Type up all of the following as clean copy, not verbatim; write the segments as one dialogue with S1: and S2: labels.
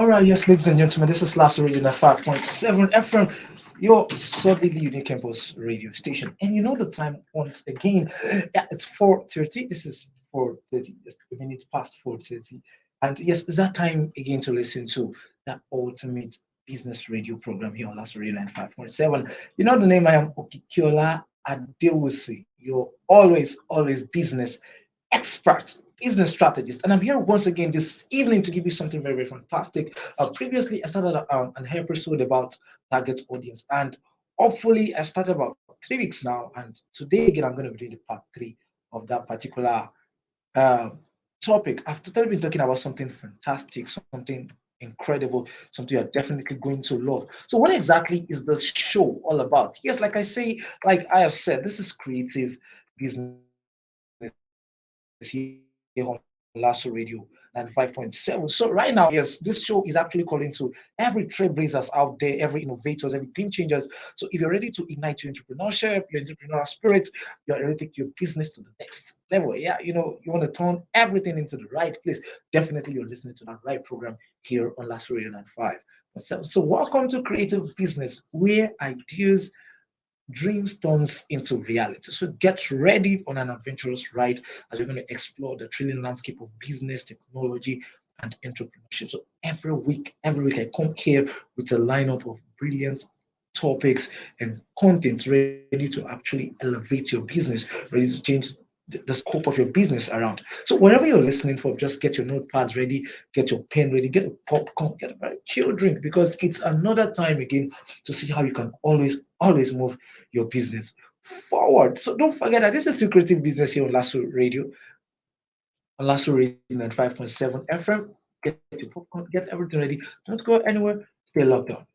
S1: All right, yes, ladies and gentlemen, this is Last Radio at 5.7 FM, your solidly unique campus radio station. And you know the time once again. Yeah, it's 4:30. This is 4:30, just a minute past 4:30. And yes, it's that time again to listen to that ultimate business radio program here on Last Radio Line 5.7. You know the name, I am Okikiola Adewusi, your always business expert, business strategist. And I'm here once again this evening to give you something very fantastic. Previously, I started an episode about target audience, and hopefully, I've started about 3 weeks now. And today, again, I'm going to be doing the part three of that particular uh, topic. I've totally been talking about something fantastic, something incredible, something you're definitely going to love. So, what exactly is the show all about? Yes, like I have said, this is creative business here on Lasso Radio 95.7. So right now, yes, this show is actually calling to every trailblazers out there, every innovators, every game changers. So if you're ready to ignite your entrepreneurship, your entrepreneurial spirit, you're ready to take your business to the next level. Yeah, you want to turn everything into the right place. Definitely you're listening to that right program here on Lasso Radio 95. So welcome to Creative Business, where ideas dreams turns into reality. So get ready on an adventurous ride as we're going to explore the thrilling landscape of business, technology, and entrepreneurship. So every week I come here with a lineup of brilliant topics and contents ready to actually elevate your business, ready to change the scope of your business around. So wherever you're listening from, just get your notepads ready, get your pen ready, get a popcorn, get a very chill drink because it's another time again to see how you can always move your business forward. So don't forget that this is still creative business here on Lasso Radio and 5.7 FM. Get your popcorn, get everything ready. Don't go anywhere, stay locked on.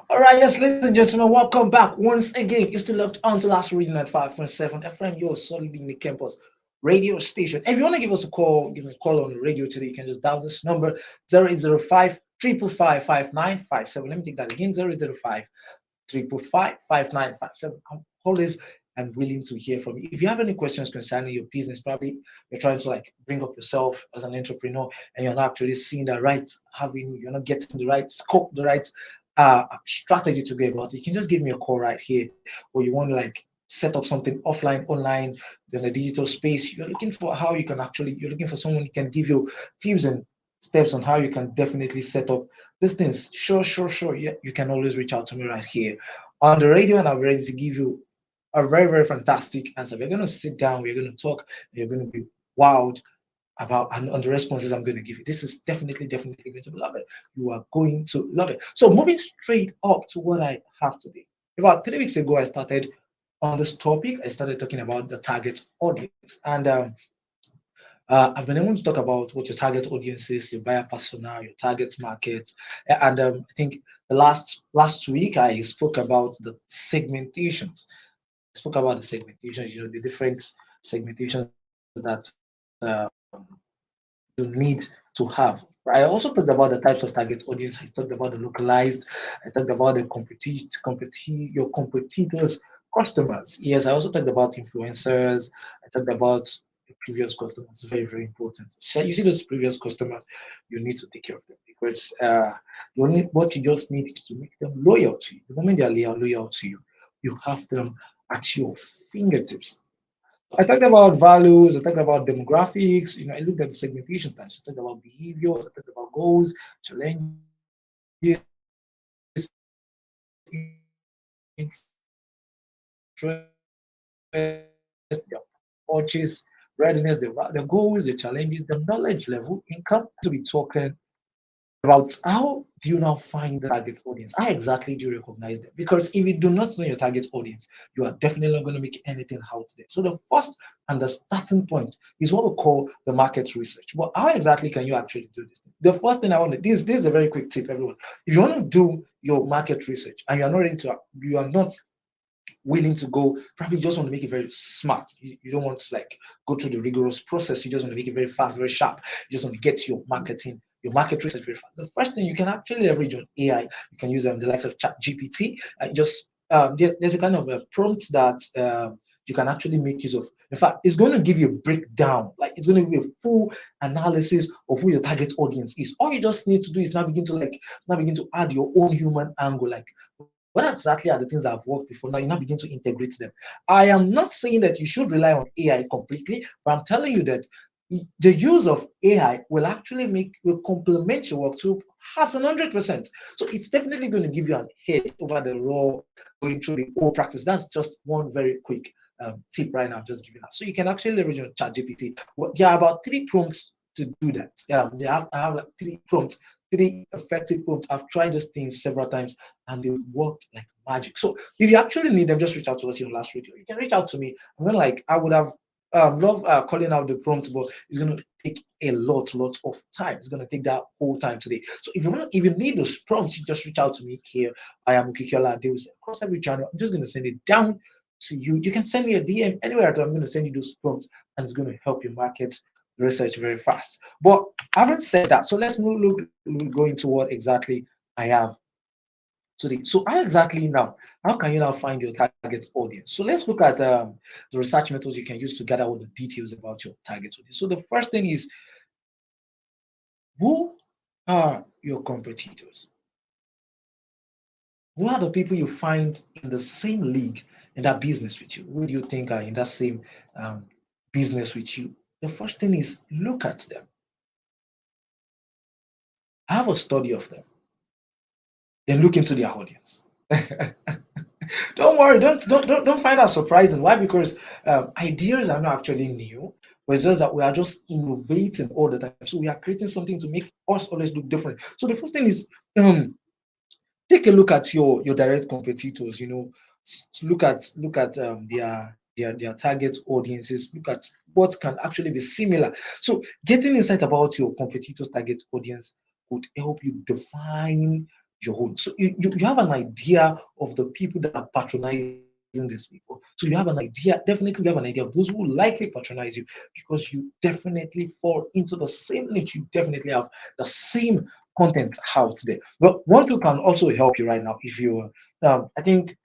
S1: All right, yes, ladies and gentlemen, welcome back once again. You're still locked on to Last Reading at 5.7 FM, your solid in the campus radio station. If you want to give us a call, give me a call on the radio today. You can just dial this number 0805 Let me take that again 0805 555 I'm always and willing to hear from you. If you have any questions concerning your business, probably you're trying to like bring up yourself as an entrepreneur and you're not actually seeing the right having, you're not getting the right scope, the right strategy to go about it, you can just give me a call right here. Or you want to like set up something offline, online, in the digital space. You're looking for how you can actually, you're looking for someone who can give you tips and steps on how you can definitely set up these things. Sure. Yeah, you can always reach out to me right here on the radio, and I'm ready to give you a very fantastic answer. We're going to sit down, we're going to talk, and you're going to be wowed about and on the responses I'm going to give you. This is definitely going to love it. You are going to love it. So moving straight up to what I have today. About 3 weeks ago, I started on this topic. I started talking about the target audience, and I've been able to talk about what your target audience is, your buyer persona, your target market, and I think the last week I spoke about the segmentations. I spoke about the segmentations, the different segmentations that you need to have. I also talked about the types of target audience. I talked about the localized. I talked about the your competitors, customers. Yes, I also talked about influencers. I talked about the previous customers. Very important. So you see those previous customers, you need to take care of them because what you just need is to make them loyal to you. The moment they are loyal to you, you have them at your fingertips. I talked about values, I talked about demographics, I looked at the segmentation types, I talked about behaviors, I talked about goals, challenges, interests, their purchase, readiness, the goals, the challenges, the knowledge level, income to be talking about how do you now find the target audience? How exactly do you recognize them? Because if you do not know your target audience, you are definitely not going to make anything out there. So the first and the starting point is what we call the market research. But how exactly can you actually do this? The first thing I want to this is a very quick tip, everyone. If you want to do your market research and you are not ready to, you are not willing to go, probably just want to make it very smart. You don't want to like go through the rigorous process. You just want to make it very fast, very sharp. You just want to get your market research very fast. The first thing you can actually leverage on AI, you can use the likes of Chat GPT. Just there's a kind of a prompt that you can actually make use of. In fact, it's going to give you a breakdown, like it's going to give you a full analysis of who your target audience is. All you just need to do is now begin to add your own human angle, like what exactly are the things that have worked before? Now you now begin to integrate them. I am not saying that you should rely on AI completely, but I'm telling you that the use of AI will complement your work to perhaps 100%. So it's definitely going to give you an edge over the raw going through the whole practice. That's just one very quick tip right now, I'm just giving that. So you can actually leverage on ChatGPT. Well, there are about 3 prompts to do that. I have like 3 prompts, 3 effective prompts. I've tried those things several times and they worked like magic. So if you actually need them, just reach out to us here on Last Radio. You can reach out to me. I would have love calling out the prompts, but it's going to take a lot of time. It's going to take that whole time today. So if you need those prompts, you just reach out to me here. I am Okikiola Adeus across every channel. I'm just going to send it down to you. You can send me a DM anywhere. I'm going to send you those prompts, and it's going to help your market research very fast. But having said that, so let's go into what exactly I have today. So how can you now find your target audience? So let's look at the research methods you can use to gather all the details about your target audience. So the first thing is, who are your competitors? Who are the people you find in the same league in that business with you? Who do you think are in that same business with you? The first thing is look at them. Have a study of them. Then look into their audience. Don't worry, don't find that surprising. Why? Because ideas are not actually new, but it's just that we are just innovating all the time. So we are creating something to make us always look different. So the first thing is take a look at your direct competitors. Look at their target audiences. Look at what can actually be similar. So getting insight about your competitors' target audience would help you define your own. So you have an idea of the people that are patronizing these people. So you have an idea, definitely you have an idea of those who likely patronize you because you definitely fall into the same niche. You definitely have the same content out there. But one tool can also help you right now if you, I think,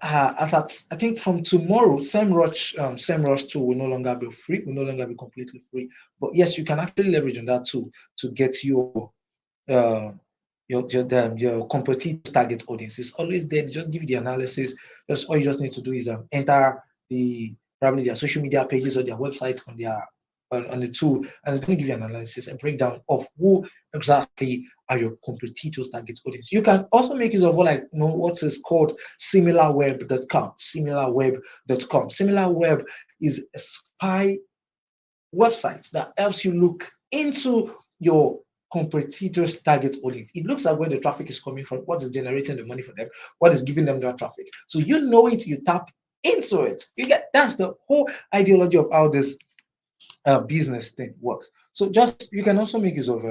S1: I think from tomorrow, SEMrush tool will no longer be free, will no longer be completely free. But yes, you can actually leverage on that tool to get uh, your competitive target audience. It's always there. Just give you the analysis. Just all you just need to do is enter probably their social media pages or their websites on the tool, and it's going to give you an analysis and breakdown of who exactly are your competitors' target audience. You can also make use of what is called similarweb.com. Similarweb.com. Similarweb is a spy website that helps you look into your competitors' target audience. It looks at where the traffic is coming from, what is generating the money for them, what is giving them that traffic. So you know it, you tap into it. That's the whole ideology of how this business thing works. So just you can also make use of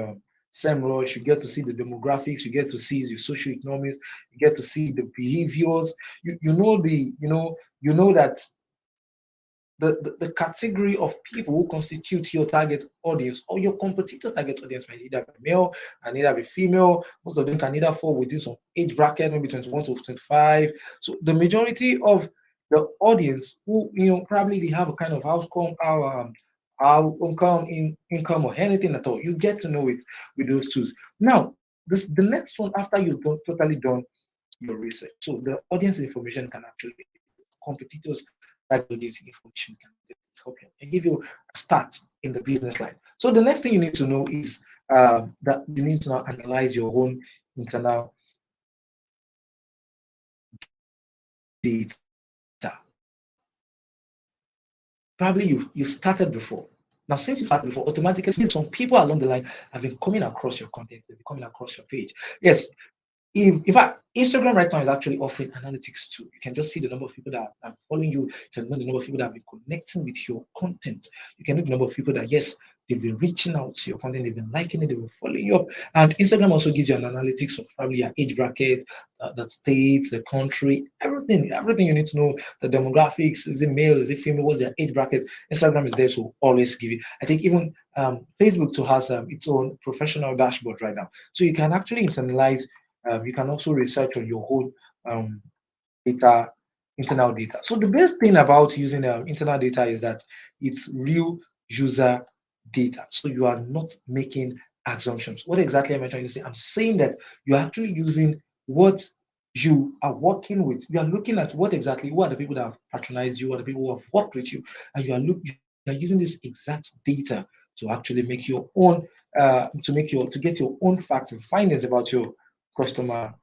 S1: SEMrush. You get to see the demographics, you get to see your social economics, you get to see the behaviors. You know that the category of people who constitute your target audience or your competitors' target audience might either be male and either be female. Most of them can either fall within some age bracket, maybe 21 to 25. So the majority of the audience who probably they have a kind of income or anything at all. You get to know it with those tools. Now, the next one after you've totally done your research. So the audience information can actually competitors that audience information can help you and give you a start in the business line. So the next thing you need to know is that you need to now analyze your own internal data. Probably you've started before. Now, since you've had before, automatically some people along the line have been coming across your content, they've been coming across your page. Yes, if in fact Instagram right now is actually offering analytics too. You can just see the number of people that are following you. You can know the number of people that have been connecting with your content. You can know the number of people that yes, they've been reaching out to your content, they've been liking it, they've been following you up. And Instagram also gives you an analytics of probably your age bracket, the states, the country, everything you need to know, the demographics, is it male, is it female, what's their age bracket. Instagram is there to always give you. I think even Facebook too has its own professional dashboard right now. So you can actually internalize you can also research on your own um, data, internal data. So the best thing about using internal data is that it's real user data. So you are not making assumptions. What exactly am I trying to say? I'm saying that you're actually using what you are working with. You are looking at who are the people that have patronized you, what are the people who have worked with you, and you are using this exact data to actually make your own to get your own facts and findings about your customer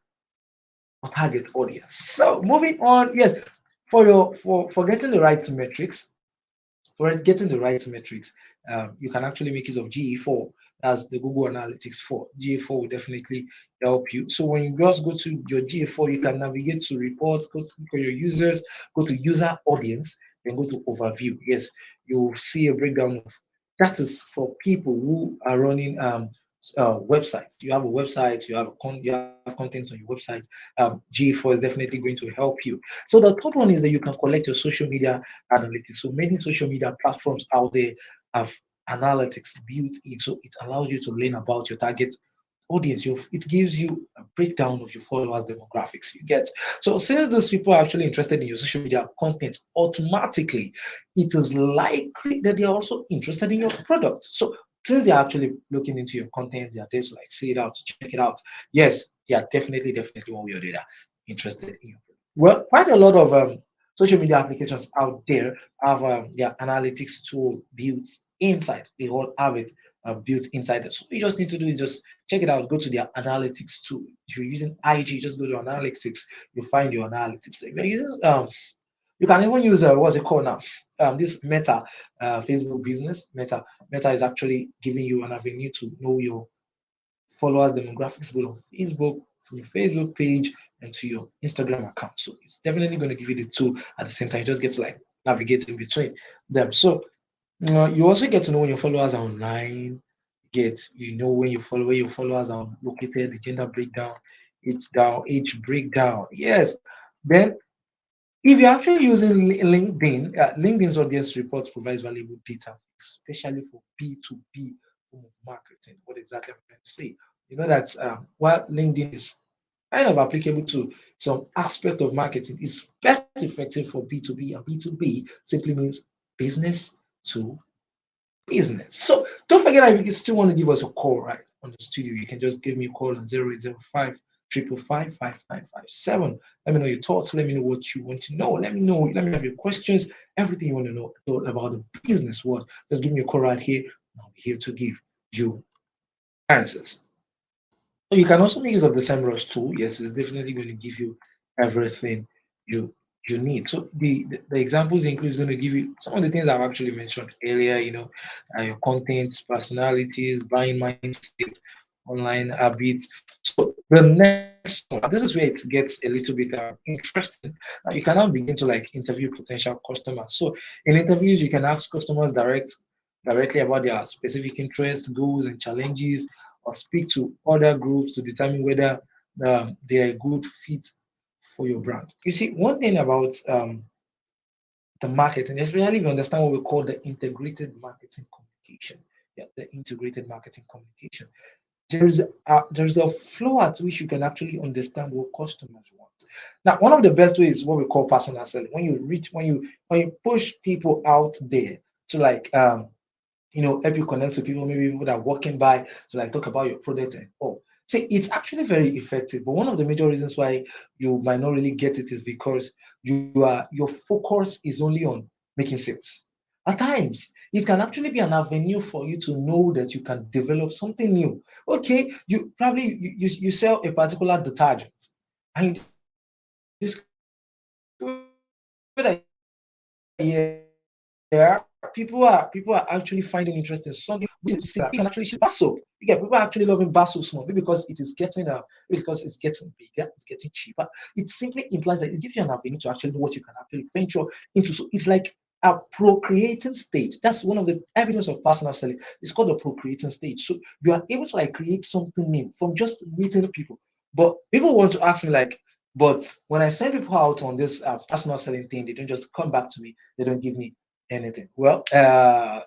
S1: or target audience. So moving on, yes, for getting the right metrics, you can actually make use of GA4. That's the Google Analytics 4. GA4 will definitely help you. So when you just go to your GA4, you can navigate to reports, go to look at your users, go to user audience, then go to overview. Yes, you'll see a breakdown of that is for people who are running websites. You have a website, you have contents on your website. GA4 is definitely going to help you. So the third one is that you can collect your social media analytics. So many social media platforms out there have analytics built in, so it allows you to learn about your target audience. It gives you a breakdown of your followers demographics you get. So since these people are actually interested in your social media content, automatically it is likely that they are also interested in your product. So since they're actually looking into your content, they are there to like see it out, to check it out. Yes, they are definitely one way or the other interested in your product. Well, quite a lot of social media applications out there have their analytics tool built inside. They all have it built inside it. So what you just need to do is just check it out. Go to their analytics tool. If you're using IG, just go to analytics. You find your analytics. If you're using you can even use what's it called now? This Meta, Facebook Business. Meta is actually giving you an avenue to know your followers demographics both on Facebook, from your Facebook page, and to your Instagram account. So it's definitely going to give you the two at the same time. You just get to like navigate in between them. So you also get to know when your followers are online. You know when where your followers are located, the gender breakdown, age breakdown. Yes. Then if you're actually using LinkedIn, LinkedIn's audience reports provides valuable data, especially for B2B form of marketing. What exactly I'm trying to say? You know that while LinkedIn is kind of applicable to some aspect of marketing, it's best effective for B2B, and B2B simply means business to business. So don't forget that if you still want to give us a call right on the studio, you can just give me a call on 0805 555 5957. Let me know your thoughts. Let me know what you want to know. Let me know. Let me have your questions. Everything you want to know about the business world. Just give me a call right here. I'll be here to give you answers. So you can also make use of the SEMrush tool. Yes, it's definitely going to give you everything you you need. So the examples include is going to give you some of the things I've actually mentioned earlier. Your contents, personalities, buying mindset, online habits. So the next one, this is where it gets a little bit interesting. You can now begin to like interview potential customers. So in interviews, you can ask customers directly about their specific interests, goals, and challenges, or speak to other groups to determine whether they are a good fit for your brand. You see, one thing about the marketing, especially if you understand what we call the integrated marketing communication. Yeah, the integrated marketing communication. There's a flow at which you can actually understand what customers want. Now, one of the best ways is what we call personal selling. When you push people out there to like help you connect with people, maybe people that are walking by to like talk about your product and all. See, it's actually very effective. But one of the major reasons why you might not really get it is because your focus is only on making sales. At times, it can actually be an avenue for you to know that you can develop something new. Okay, you probably you sell a particular detergent, and you discover that yeah, there are people are actually finding interest in something which is similar. You can actually bar soap. You get people are actually loving bar soap more, maybe because it is getting because it's getting bigger, it's getting cheaper. It simply implies that it gives you an avenue to actually know what you can actually venture into. So it's like a procreating stage. That's one of the evidence of personal selling. It's called the procreating stage. So you are able to like create something new from just meeting people. But people want to ask me like, but when I send people out on this personal selling thing, they don't just come back to me. They don't give me anything. Well, the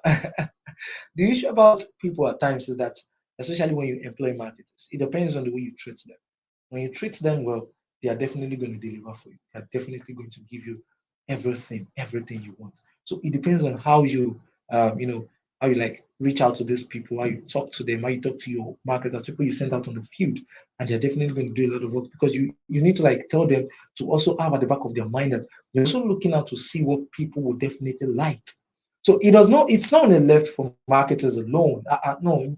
S1: issue about people at times is that, especially when you employ marketers, it depends on the way you treat them. When you treat them well, they are definitely going to deliver for you. They are definitely going to give you everything you want. So it depends on how you, how you like reach out to these people, how you talk to them, how you talk to your marketers, people you send out on the field, and they're definitely going to do a lot of work because you need to like tell them to also have at the back of their mind that you're also looking out to see what people will definitely like. So it does not. It's not only left for marketers alone. No,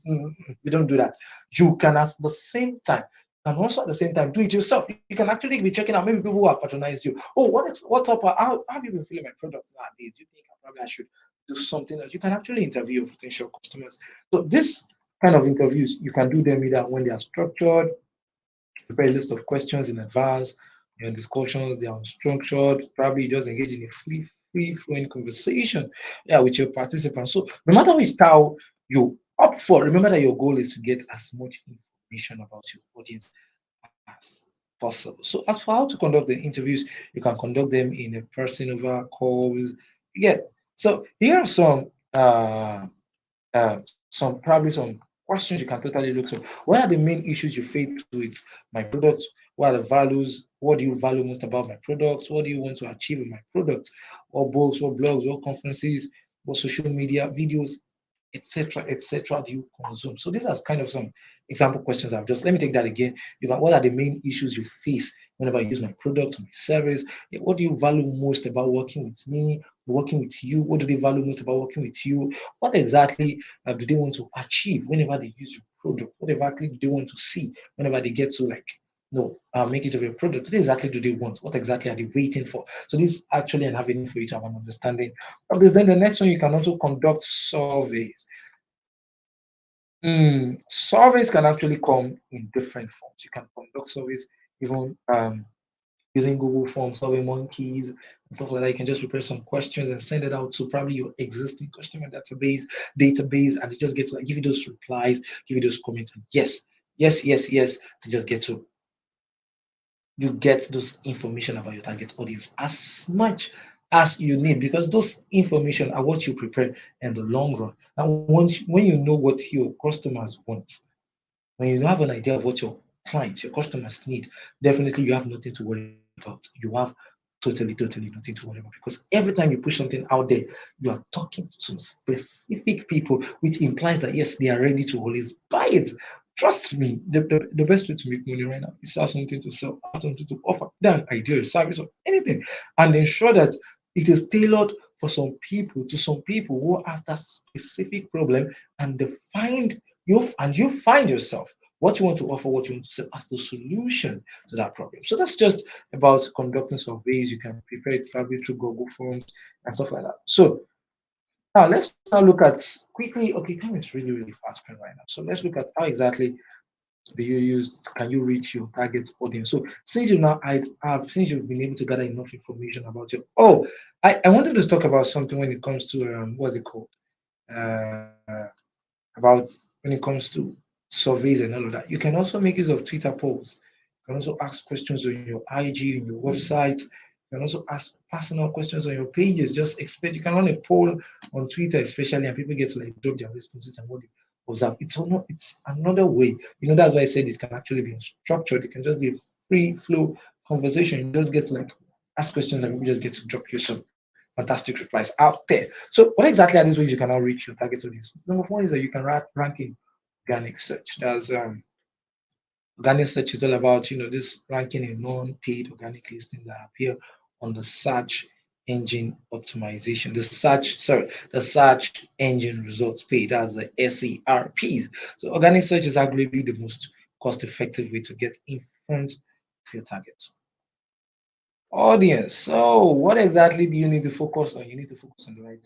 S1: we don't do that. You can at the same time, and also at the same time do it yourself. You can actually be checking out maybe people who have patronized you. Oh, what's up? How have you been feeling my products nowadays? You think I should do something else? You can actually interview your potential customers. So this kind of interviews you can do them either when they are structured, prepare a list of questions in advance. Your discussions they are unstructured. Probably you just engage in a free flowing conversation, yeah, with your participants. So no matter which style you opt for, remember that your goal is to get as much information about your audience as possible. So as for how to conduct the interviews, you can conduct them in a person over calls. You get so here are some probably some questions you can totally look at. What are the main issues you face with my products? What are the values? What do you value most about my products? What do you want to achieve in my products? What books, what blogs, what conferences, what social media videos, etc., do you consume? So these are kind of some example questions. I've just let me take that again. You got what are the main issues you face whenever you use my product, my service? What do you value most about working with me, working with you? What do they value most about working with you? What exactly do they want to achieve whenever they use your product? What exactly do they want to see whenever they get to like no, make it of your product? What exactly do they want? What exactly are they waiting for? So this is actually an avenue for you to have an understanding of this. Then the next one, you can also conduct surveys. Surveys can actually come in different forms. You can conduct surveys even using Google Forms, Survey Monkeys, and stuff like that. You can just prepare some questions and send it out to probably your existing customer database, and they just get to like, give you those replies, give you those comments, and yes, to just get to you get those information about your target audience as much as you need because those information are what you prepare in the long run. And once when you know what your customers want, when you have an idea of what your clients, your customers need, definitely you have nothing to worry about. You have totally nothing to worry about because every time you push something out there, you are talking to some specific people, which implies that yes, they are ready to always buy it. Trust me, the best way to make money right now is to have something to sell, have something to offer, then idea, service, or anything, and ensure that it is tailored for some people who have that specific problem and they find you find yourself what you want to offer, what you want to sell as the solution to that problem. So that's just about conducting surveys. You can prepare it probably through Google Forms and stuff like that. So now let's now look at quickly. Okay, time is really fast spent right now. So let's look at how exactly do you use can you reach your target audience. So since you now I have since you've been able to gather enough information about your I wanted to talk about something when it comes to what's it called? Uh, about when it comes to surveys and all of that. You can also make use of Twitter polls. You can also ask questions on your IG, on your website. You can also ask personal questions on your pages. Just expect you can run a poll on Twitter, especially, and people get to like drop their responses and what they observe. It's another way. You know, that's why I said this can actually be structured. It can just be a free flow conversation. You just get to like ask questions and people just get to drop you some fantastic replies out there. So, what exactly are these ways you can now reach your target audience? Number one is that you can rank in organic search. That's organic search is all about this ranking in non-paid organic listings that appear on the search engine optimization. The search engine results page. That's the SERPs. So, organic search is arguably the most cost-effective way to get in front of your targets audience. So, what exactly do you need to focus on? You need to focus on the right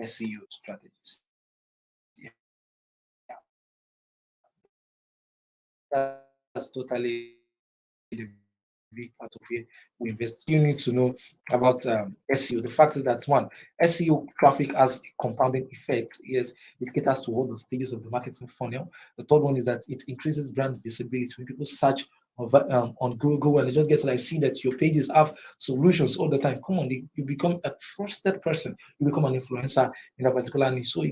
S1: SEO strategies. Yeah, that's totally the big part of where we invest. You need to know about SEO. The fact is that one, SEO traffic has a compounding effect. Yes, it caters to all the stages of the marketing funnel. The third one is that it increases brand visibility. When people search on Google and they just get to like see that your pages have solutions all the time, come on, you become a trusted person. You become an influencer in a particular niche. So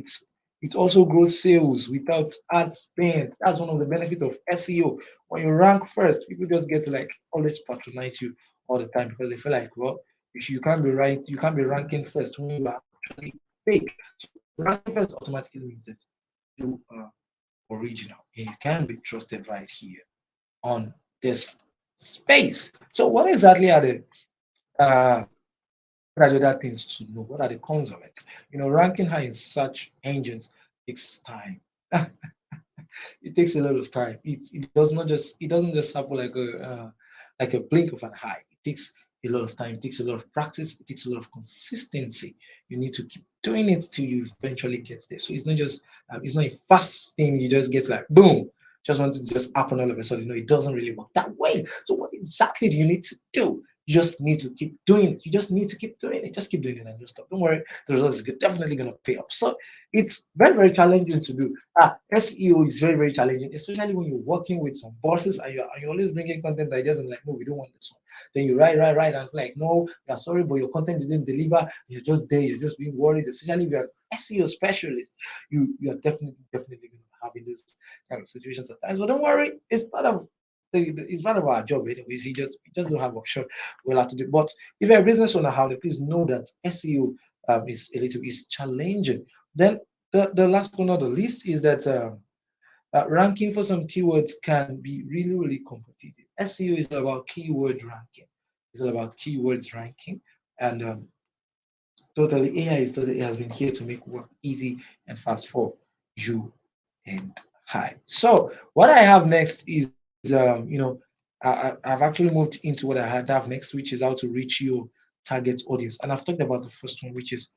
S1: it also grows sales without ad spend. That's one of the benefits of SEO. When you rank first, people just get to like always patronize you all the time because they feel like, well, you can't be right, you can't be ranking first when you are actually fake. So ranking first automatically means that you are original and you can be trusted right here on this space. So what exactly are the uh what are the other things to know? What are the cons of it? Ranking high in search engines takes time. It takes a lot of time. It doesn't just happen like a blink of an eye. It takes a lot of time. It takes a lot of practice. It takes a lot of consistency. You need to keep doing it till you eventually get there. So it's not a fast thing. You just get like boom. Just want it to just happen all of a sudden. It doesn't really work that way. So what exactly do you need to do? You just need to keep doing it. You just need to keep doing it. Just keep doing it and just stop. Don't worry, the results is definitely going to pay off. So it's very, very challenging to do. SEO is very, very challenging, especially when you're working with some bosses and you're always bringing content that doesn't like, no, we don't want this one. Then you write, and like, no, you're sorry, but your content didn't deliver. You're just there, you're just being worried, especially if you're an SEO specialist. You're definitely going to be having this kind of situations at times. But don't worry, it's part of it's part of our job anyways. We just don't have option. We'll have to do. But if you're a business owner, how to please know that SEO is challenging. Then the last but not the least is that ranking for some keywords can be really, really competitive. SEO is all about keyword ranking. It's all about keywords ranking, and totally has been here to make work easy and fast for you and I. So what I have next is I've actually moved into what I had have next, which is how to reach your target audience, and I've talked about the first one, which is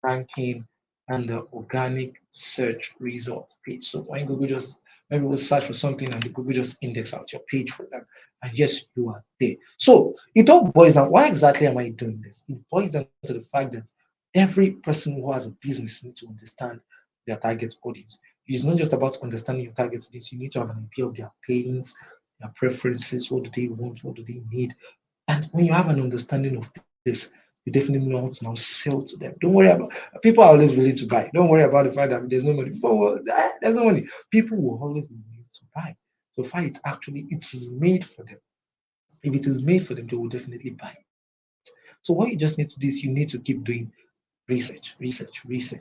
S1: ranking and the organic search results page. So when Google just maybe we'll search for something and Google just index out your page for them. And yes, you are there. So it all boils down. Why exactly am I doing this? It boils down to the fact that every person who has a business needs to understand their target audience. It's not just about understanding your target audience. You need to have an idea of their pains, their preferences, what do they want, what do they need. And when you have an understanding of this, you definitely know how to now sell to them. Don't worry about people are always willing to buy. Don't worry about the fact that there's no money. There's no money. People will always be willing to buy. So far, it is made for them. If it is made for them, they will definitely buy it. So what you just need to do is you need to keep doing research.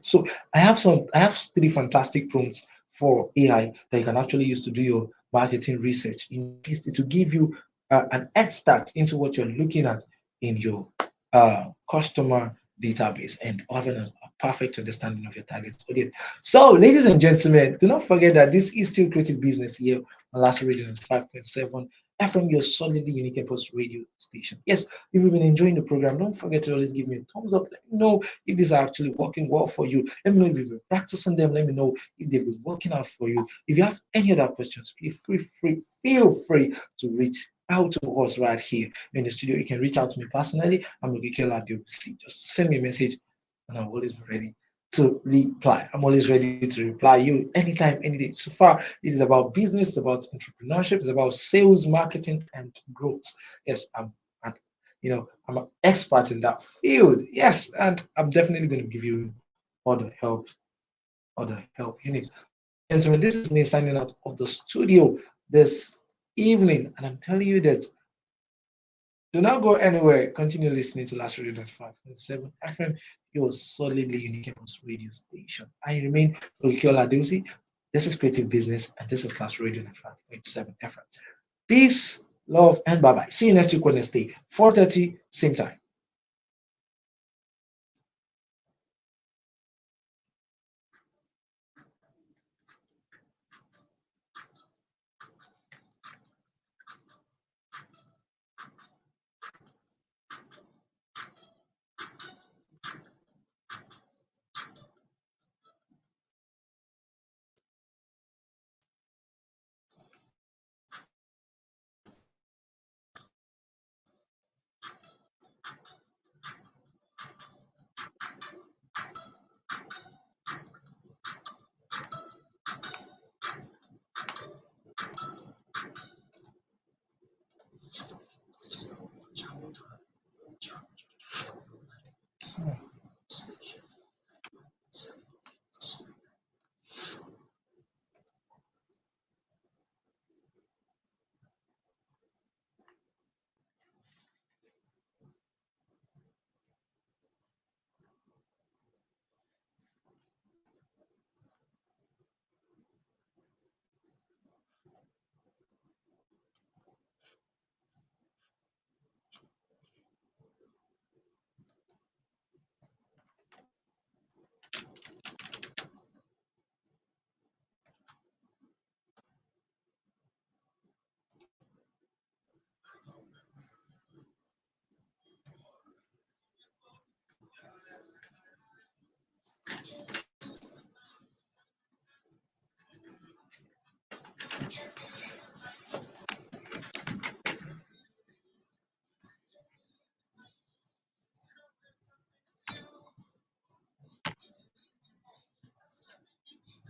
S1: So I have three fantastic prompts for AI that you can actually use to do your marketing research. In case it will give you an head start into what you're looking at in your customer database and having a perfect understanding of your target audience. So, ladies and gentlemen, do not forget that this is still creative business here on Last Radio 5.7 FM, your solidly unique campus radio station. Yes, if you've been enjoying the program, don't forget to always give me a thumbs up. Let me know if these are actually working well for you. Let me know if you've been practicing them. Let me know if they've been working out for you. If you have any other questions, feel free to reach out to us right here in the studio. You can reach out to me personally. I'm Okikiola Adeosi. Just send me a message and I'm always ready to reply. I'm always ready to reply you anytime, anything. So far, it is about business, it's about entrepreneurship, it's about sales, marketing, and growth. Yes, I'm an expert in that field. Yes, and I'm definitely going to give you all the help you need. Gentlemen, this is me signing out of the studio this evening, and I'm telling you that do not go anywhere. Continue listening to Last Radio 5.7 FM, your solidly unique campus radio station. I remain Okikiola Adeosi. This is Creative Business, and this is Last Radio 5.7 FM. Peace, love, and bye bye. See you next week Wednesday, 4:30, same time.